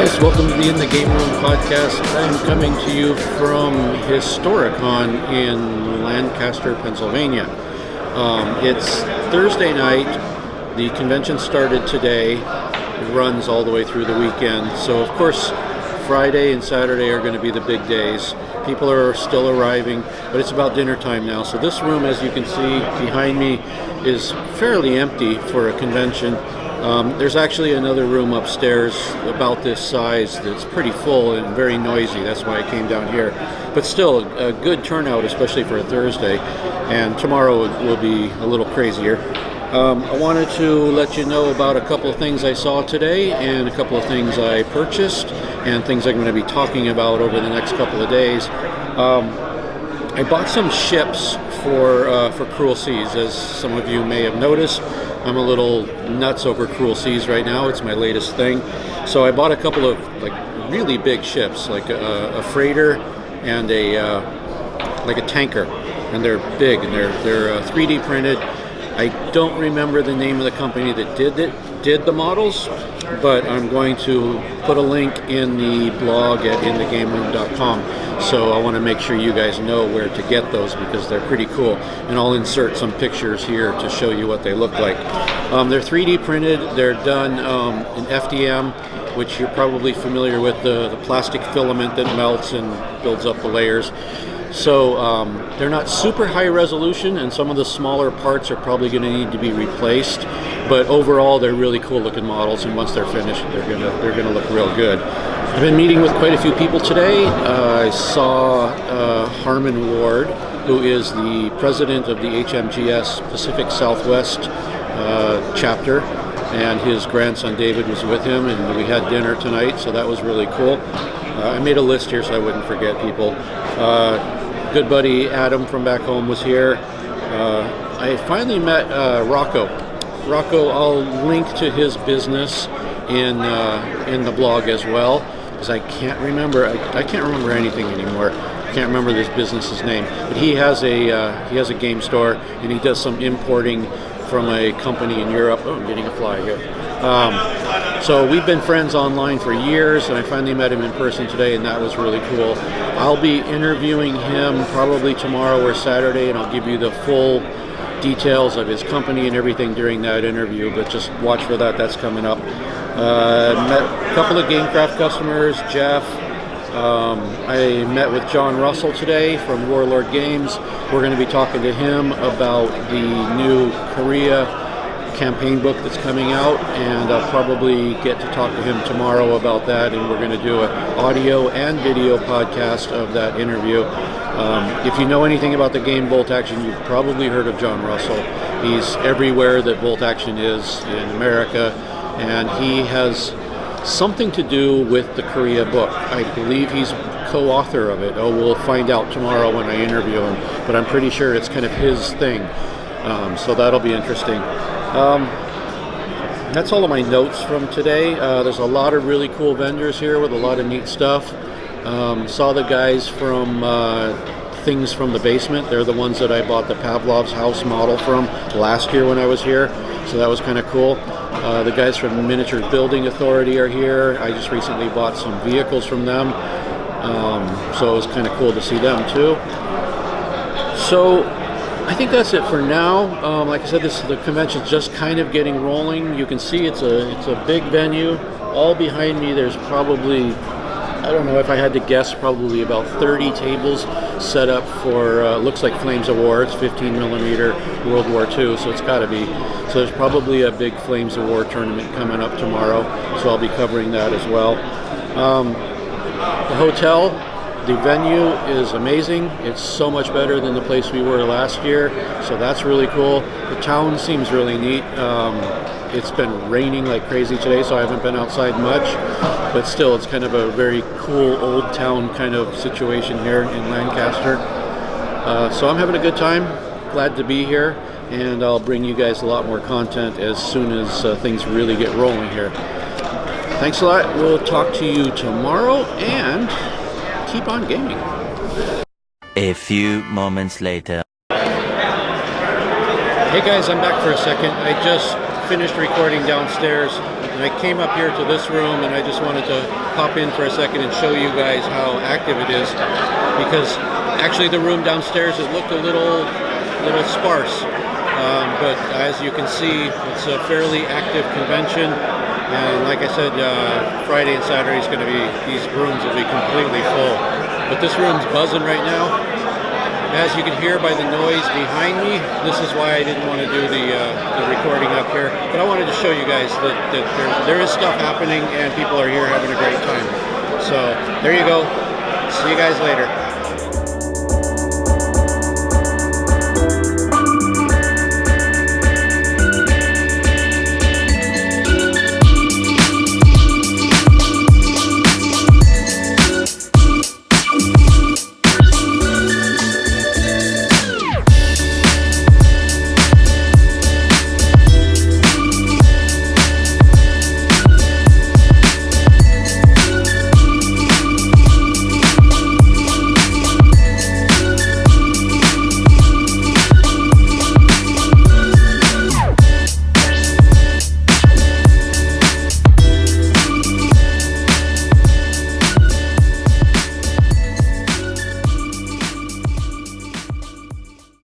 guys, welcome to the In the Game Room podcast. I'm coming to you from Historicon in Lancaster, Pennsylvania. It's Thursday night. The convention started today. It runs all the way through the weekend. So, of course, Friday and Saturday are going to be the big days. People are still arriving, but it's about dinner time now. So this room, as you can see behind me, is fairly empty for a convention. There's actually another room upstairs about this size that's pretty full and very noisy. That's why I came down here. But still, a good turnout, especially for a Thursday. And tomorrow will be a little crazier. I wanted to let you know about a couple of things I saw today and a couple of things I purchased and things I'm going to be talking about over the next couple of days. I bought some ships for Cruel Seas. As some of you may have noticed, I'm a little nuts over Cruel Seas right now. It's my latest thing. So I bought a couple of really big ships, like a freighter and a tanker, and they're big and they're 3D printed. I don't remember the name of the company that did the models, but I'm going to put a link in the blog at inthegameroom.com. So I want to make sure you guys know where to get those because they're pretty cool. And I'll insert some pictures here to show you what they look like. They're 3D printed. They're done in FDM, which you're probably familiar with, the plastic filament that melts and builds up the layers. So they're not super high resolution, and some of the smaller parts are probably going to need to be replaced. But overall, they're really cool looking models, and once they're finished, they're gonna look real good. I've been meeting with quite a few people today. I saw Harmon Ward, who is the president of the HMGS Pacific Southwest chapter, and his grandson David was with him, and we had dinner tonight, so that was really cool. I made a list here so I wouldn't forget people. Good buddy Adam from back home was here. I finally met Rocco. Rocco, I'll link to his business in the blog as well, because I can't remember. I can't remember anything anymore. I can't remember this business's name. But he has a game store, and he does some importing from a company in Europe. Oh, I'm getting a fly here. So we've been friends online for years, and I finally met him in person today, and that was really cool. I'll be interviewing him probably tomorrow or Saturday, and I'll give you the full details of his company and everything during that interview, but just watch for that. That's coming up. Met a couple of GameCraft customers, Jeff. I met with John Russell today from Warlord Games. We're going to be talking to him about the new Korea campaign book that's coming out, and I'll probably get to talk to him tomorrow about that, and we're going to do an audio and video podcast of that interview. If you know anything about the game Bolt Action, you've probably heard of John Russell. He's everywhere that Bolt Action is in America, and he has something to do with the Korea book. I believe he's co-author of it. Oh, we'll find out tomorrow when I interview him, but I'm pretty sure it's kind of his thing. So that'll be interesting. That's all of my notes from today. There's a lot of really cool vendors here with a lot of neat stuff. Saw the guys from Things from the Basement. They're the ones that I bought the Pavlov's house model from last year when I was here, so that was kind of cool. The guys from Miniature Building Authority are here. I just recently bought some vehicles from them, so it was kind of cool to see them too. So I think that's it for now. Like I said, the convention's just kind of getting rolling. You can see it's a big venue. All behind me, there's probably, I don't know, if I had to guess, probably about 30 tables set up for, looks like Flames of War. It's 15 millimeter World War II, so it's got to be. So there's probably a big Flames of War tournament coming up tomorrow, so I'll be covering that as well. The hotel, the venue is amazing. It's so much better than the place we were last year, so that's really cool. The town seems really neat. It's been raining like crazy today, so I haven't been outside much, but still, it's kind of a very cool old town kind of situation here in Lancaster. So I'm having a good time, glad to be here, and I'll bring you guys a lot more content as soon as things really get rolling here. Thanks a lot. We'll talk to you tomorrow, and keep on gaming. A few moments later. Hey guys, I'm back for a second. I just finished recording downstairs. And I came up here to this room, and I just wanted to pop in for a second and show you guys how active it is, because actually the room downstairs, it looked a little sparse, but as you can see, it's a fairly active convention. And like I said, Friday and Saturday is going to be, these rooms will be completely full. But this room's buzzing right now. As you can hear by the noise behind me, this is why I didn't want to do the recording up here. But I wanted to show you guys that there is stuff happening and people are here having a great time. So there you go. See you guys later.